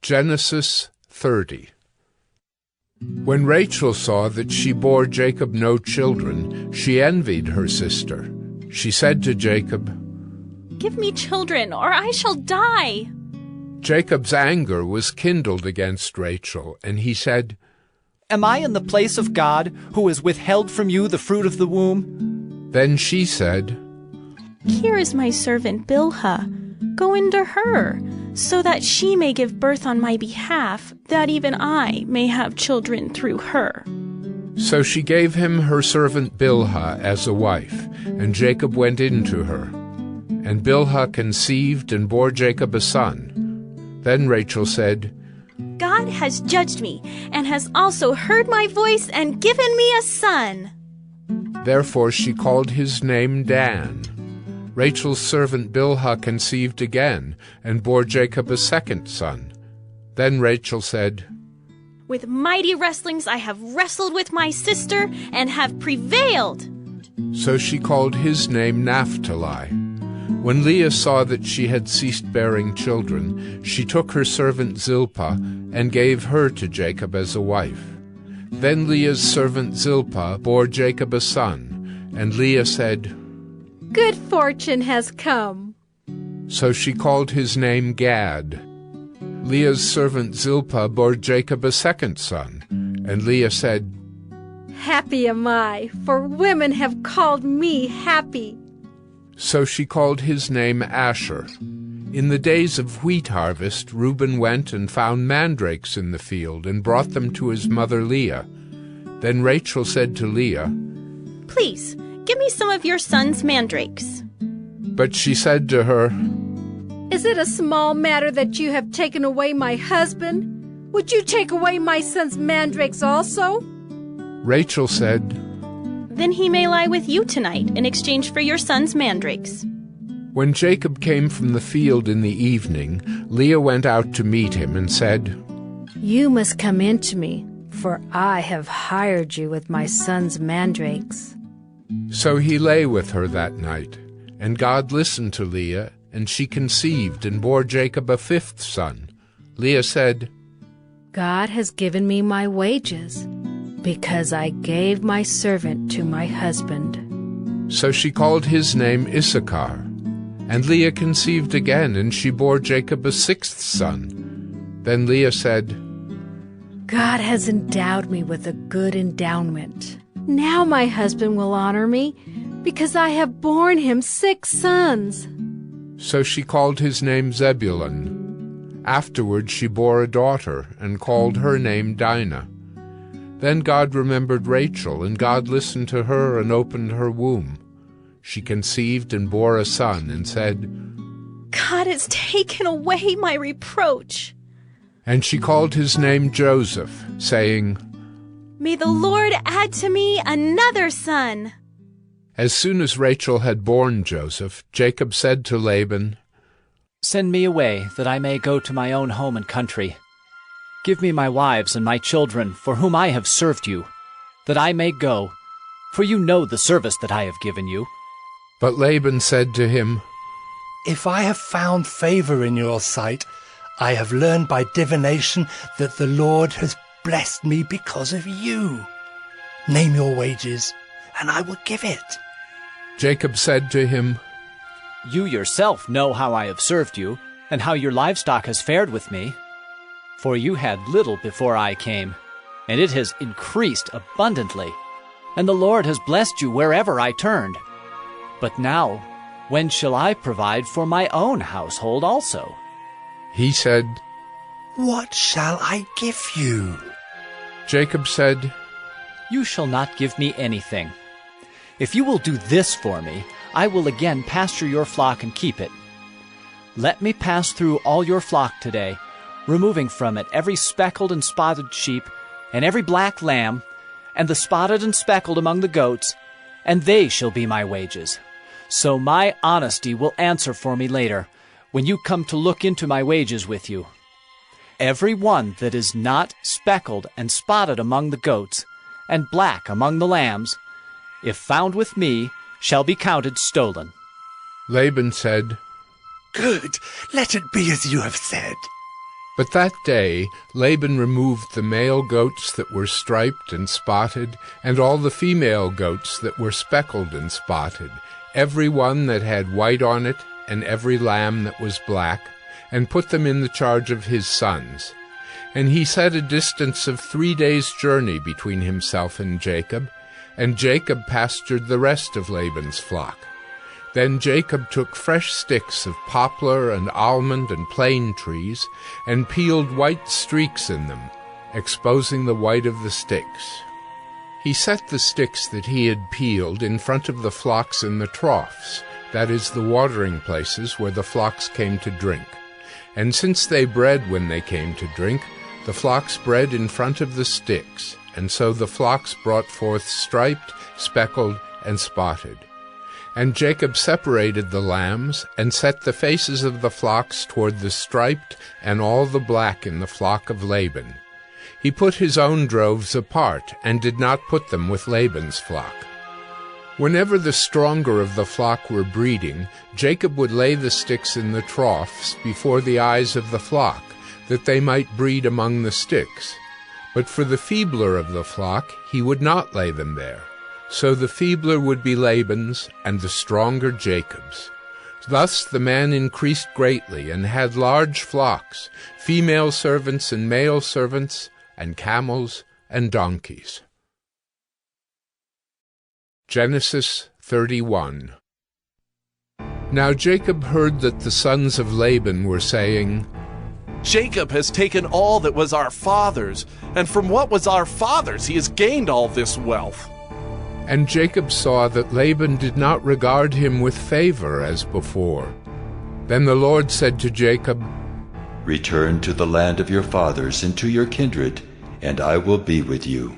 Genesis 30. When Rachel saw that she bore Jacob no children, she envied her sister. She said to Jacob, "Give me children, or I shall die." Jacob's anger was kindled against Rachel, and he said, "Am I in the place of God, who has withheld from you the fruit of the womb?" Then she said, "Here is my servant Bilhah. Go into her, so that she may give birth on my behalf, that even I may have children through her." So she gave him her servant Bilhah as a wife, and Jacob went in to her. And Bilhah conceived and bore Jacob a son. Then Rachel said, "God has judged me, and has also heard my voice and given me a son." Therefore she called his name Dan. Rachel's servant Bilhah conceived again, and bore Jacob a second son. Then Rachel said, "With mighty wrestlings I have wrestled with my sister, and have prevailed." So she called his name Naphtali. When Leah saw that she had ceased bearing children, she took her servant Zilpah, and gave her to Jacob as a wife. Then Leah's servant Zilpah bore Jacob a son, and Leah said, "Good fortune has come." So she called his name Gad. Leah's servant Zilpah bore Jacob a second son, and Leah said, "Happy am I, for women have called me happy." So she called his name Asher. In the days of wheat harvest, Reuben went and found mandrakes in the field, and brought them to his mother Leah. Then Rachel said to Leah, "Please, give me some of your son's mandrakes." But she said to her, "Is it a small matter that you have taken away my husband? Would you take away my son's mandrakes also?" Rachel said, "Then he may lie with you tonight in exchange for your son's mandrakes." When Jacob came from the field in the evening, Leah went out to meet him and said, "You must come in to me, for I have hired you with my son's mandrakes." So he lay with her that night, and God listened to Leah, and she conceived and bore Jacob a fifth son. Leah said, "God has given me my wages, because I gave my servant to my husband." So she called his name Issachar. And Leah conceived again, and she bore Jacob a sixth son. Then Leah said, "God has endowed me with a good endowment. Now my husband will honor me, because I have borne him 6 sons." So she called his name Zebulun. Afterward she bore a daughter, and called her name Dinah. Then God remembered Rachel, and God listened to her and opened her womb. She conceived and bore a son, and said, "God has taken away my reproach." And she called his name Joseph, saying, "May the Lord add to me another son." As soon as Rachel had borne Joseph, Jacob said to Laban, "Send me away, that I may go to my own home and country. Give me my wives and my children, for whom I have served you, that I may go, for you know the service that I have given you." But Laban said to him, "If I have found favor in your sight, I have learned by divination that the Lord has blessed me because of you. Name your wages, and I will give it." Jacob said to him, You yourself know how I have served you, and how your livestock has fared with me. For you had little before I came, and it has increased abundantly, and the Lord has blessed you wherever I turned. But now, when shall I provide for my own household also?" He said, "What shall I give you?" Jacob said, You shall not give me anything. If you will do this for me, I will again pasture your flock and keep it. Let me pass through all your flock today, removing from it every speckled and spotted sheep, and every black lamb, and the spotted and speckled among the goats, and they shall be my wages. So my honesty will answer for me later, when you come to look into my wages with you. Every one that is not speckled and spotted among the goats, and black among the lambs, if found with me, shall be counted stolen." Laban said, "Good, let it be as you have said." But that day Laban removed the male goats that were striped and spotted, and all the female goats that were speckled and spotted, every one that had white on it, and every lamb that was black, and put them in the charge of his sons. And he set a distance of 3 days' journey between himself and Jacob, and Jacob pastured the rest of Laban's flock. Then Jacob took fresh sticks of poplar and almond and plane trees, and peeled white streaks in them, exposing the white of the sticks. He set the sticks that he had peeled in front of the flocks in the troughs, that is, the watering places where the flocks came to drink. And since they bred when they came to drink, the flocks bred in front of the sticks, and so the flocks brought forth striped, speckled, and spotted. And Jacob separated the lambs, and set the faces of the flocks toward the striped and all the black in the flock of Laban. He put his own droves apart, and did not put them with Laban's flock. Whenever the stronger of the flock were breeding, Jacob would lay the sticks in the troughs before the eyes of the flock, that they might breed among the sticks. But for the feebler of the flock he would not lay them there. So the feebler would be Laban's, and the stronger Jacob's. Thus the man increased greatly, and had large flocks, female servants and male servants, and camels and donkeys. Genesis 31. Now Jacob heard that the sons of Laban were saying, Jacob has taken all that was our father's, and from what was our father's he has gained all this wealth. And Jacob saw that Laban did not regard him with favor as before. Then the Lord said to Jacob, Return to the land of your fathers and to your kindred, and I will be with you.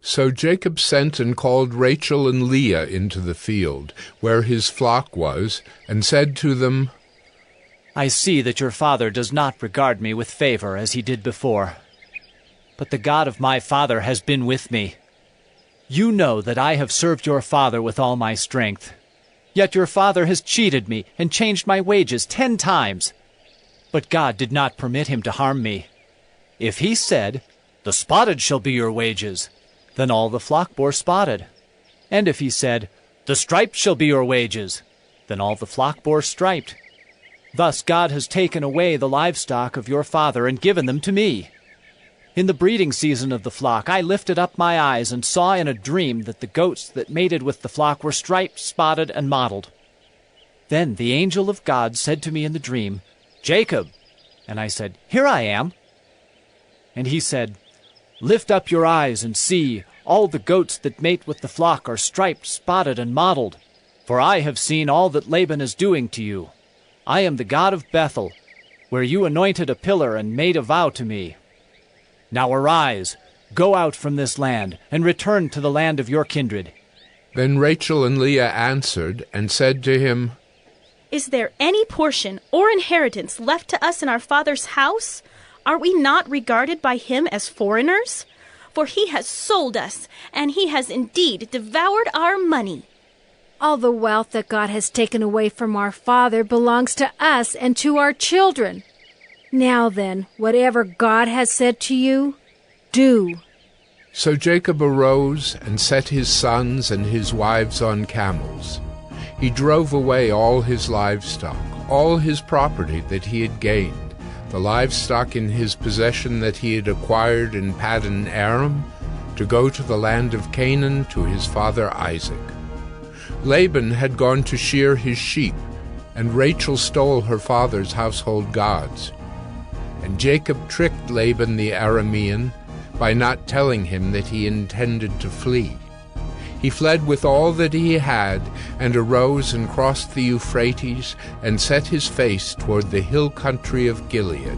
So Jacob sent and called Rachel and Leah into the field, where his flock was, and said to them, I see that your father does not regard me with favor as he did before. But the God of my father has been with me. You know that I have served your father with all my strength. Yet your father has cheated me and changed my wages 10 times. But God did not permit him to harm me. If he said, The spotted shall be your wages, then all the flock bore spotted. And if he said, The striped shall be your wages, then all the flock bore striped. Thus God has taken away the livestock of your father and given them to me. In the breeding season of the flock I lifted up my eyes and saw in a dream that the goats that mated with the flock were striped, spotted, and mottled. Then the angel of God said to me in the dream, Jacob. And I said, Here I am. And he said, Lift up your eyes and see, all the goats that mate with the flock are striped, spotted, and mottled. For I have seen all that Laban is doing to you. I am the God of Bethel, where you anointed a pillar and made a vow to me. Now arise, go out from this land, and return to the land of your kindred. Then Rachel and Leah answered and said to him, Is there any portion or inheritance left to us in our father's house? Are we not regarded by him as foreigners? For he has sold us, and he has indeed devoured our money. All the wealth that God has taken away from our father belongs to us and to our children. Now then, whatever God has said to you, do. So Jacob arose and set his sons and his wives on camels. He drove away all his livestock, all his property that he had gained, the livestock in his possession that he had acquired in Paddan Aram, to go to the land of Canaan to his father Isaac. Laban had gone to shear his sheep, and Rachel stole her father's household gods. And Jacob tricked Laban the Aramean by not telling him that he intended to flee. He fled with all that he had, and arose and crossed the Euphrates, and set his face toward the hill country of Gilead.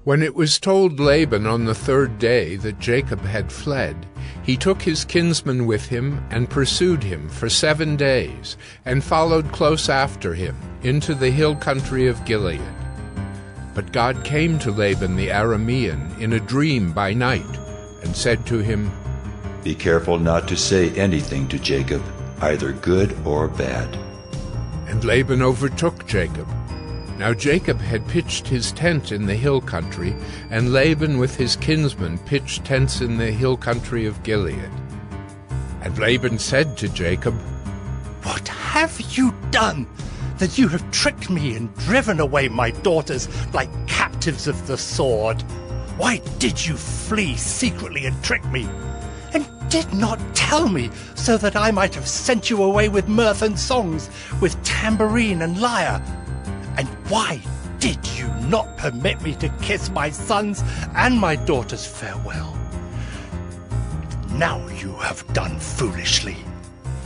When it was told Laban on the 3rd day that Jacob had fled, he took his kinsman with him and pursued him for 7 days, and followed close after him into the hill country of Gilead. But God came to Laban the Aramean in a dream by night, and said to him, Be careful not to say anything to Jacob, either good or bad. And Laban overtook Jacob. Now Jacob had pitched his tent in the hill country, and Laban with his kinsmen pitched tents in the hill country of Gilead. And Laban said to Jacob, "What have you done, that you have tricked me and driven away my daughters like captives of the sword? Why did you flee secretly and trick me, and did not tell me, so that I might have sent you away with mirth and songs, with tambourine and lyre? And why did you not permit me to kiss my sons and my daughters farewell? Now you have done foolishly.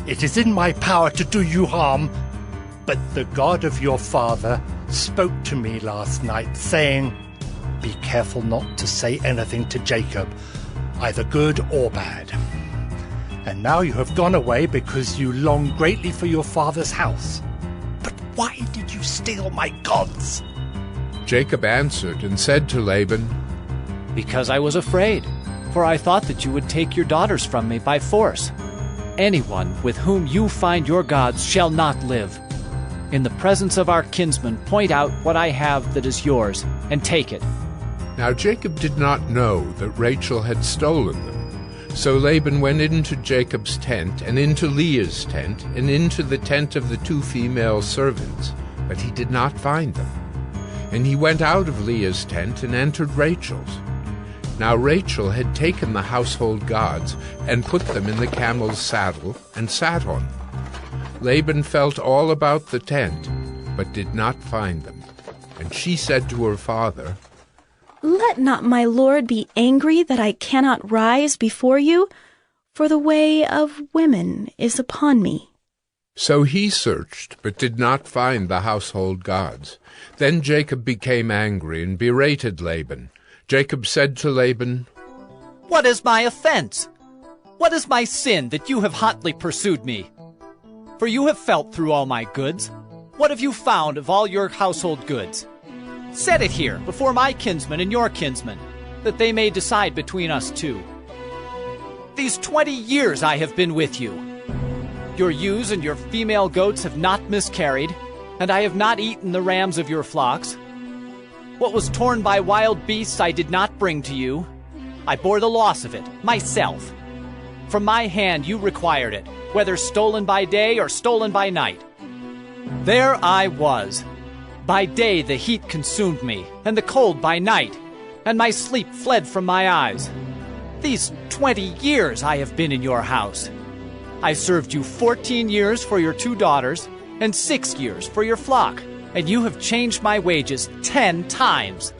It is in my power to do you harm, but the God of your father spoke to me last night, saying, 'Be careful not to say anything to Jacob, either good or bad.' And now you have gone away because you long greatly for your father's house. But why did you steal my gods?" Jacob answered and said to Laban, Because I was afraid, for I thought that you would take your daughters from me by force. Anyone with whom you find your gods shall not live. In the presence of our kinsmen, point out what I have that is yours, and take it." Now Jacob did not know that Rachel had stolen them. So Laban went into Jacob's tent, and into Leah's tent, and into the tent of the 2 female servants, but he did not find them. And he went out of Leah's tent and entered Rachel's. Now Rachel had taken the household gods and put them in the camel's saddle and sat on them. Laban felt all about the tent, but did not find them. And she said to her father, "Let not my lord be angry that I cannot rise before you, for the way of women is upon me." So he searched, but did not find the household gods. Then Jacob became angry and berated Laban. Jacob said to Laban, "What is my offense? What is my sin that you have hotly pursued me? For you have felt through all my goods. What have you found of all your household goods? Set it here before my kinsmen and your kinsmen, that they may decide between us two. These 20 years I have been with you. Your ewes and your female goats have not miscarried, and I have not eaten the rams of your flocks. What was torn by wild beasts I did not bring to you. I bore the loss of it, myself. From my hand you required it, whether stolen by day or stolen by night. There I was. By day the heat consumed me, and the cold by night, and my sleep fled from my eyes. These 20 years I have been in your house. I served you 14 years for your 2 daughters, and 6 years for your flock, and you have changed my wages 10 times.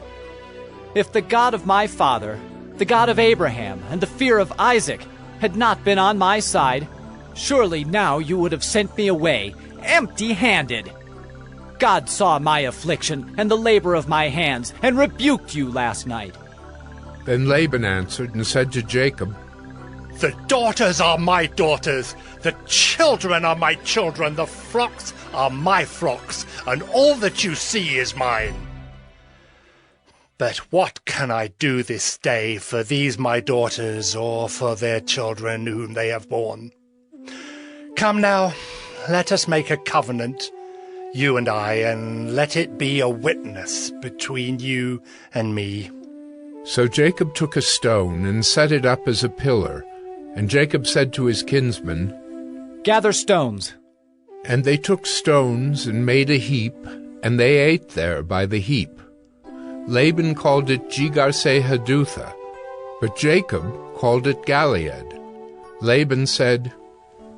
If the God of my father, the God of Abraham, and the fear of Isaac had not been on my side, surely now you would have sent me away, empty-handed. God saw my affliction and the labor of my hands, and rebuked you last night." Then Laban answered and said to Jacob, "The daughters are my daughters, the children are my children, the flocks are my flocks, and all that you see is mine. But what can I do this day for these my daughters, or for their children whom they have borne? Come now, let us make a covenant, you and I, and let it be a witness between you and me." So Jacob took a stone and set it up as a pillar. And Jacob said to his kinsmen, "Gather stones." And they took stones and made a heap, and they ate there by the heap. Laban called it Jegar-sahadutha, but Jacob called it Gilead. Laban said,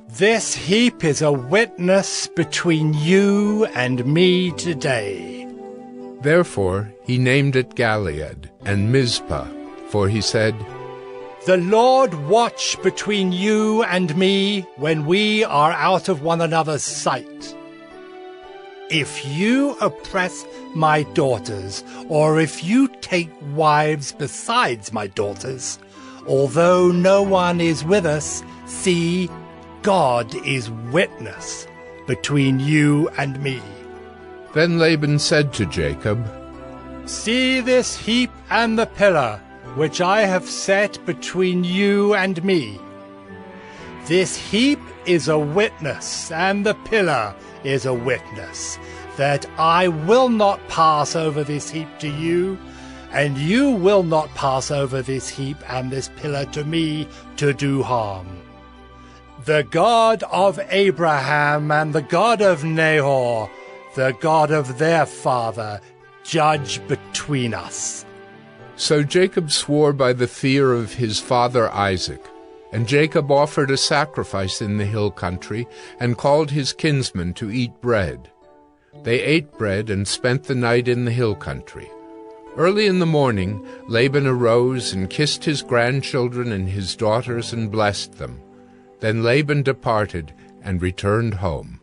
"This heap is a witness between you and me today." Therefore he named it Gilead and Mizpah, for he said, "The Lord watch between you and me when we are out of one another's sight. If you oppress my daughters, or if you take wives besides my daughters, although no one is with us, see, God is witness between you and me." Then Laban said to Jacob, "See this heap and the pillar, which I have set between you and me. This heap is a witness, and the pillar is a witness. that I will not pass over this heap to you, and you will not pass over this heap and this pillar to me to do harm. The God of Abraham and the God of Nahor, the God of their father, judge between us." So Jacob swore by the fear of his father Isaac. And Jacob offered a sacrifice in the hill country, and called his kinsmen to eat bread. They ate bread and spent the night in the hill country. Early in the morning Laban arose and kissed his grandchildren and his daughters and blessed them. Then Laban departed and returned home.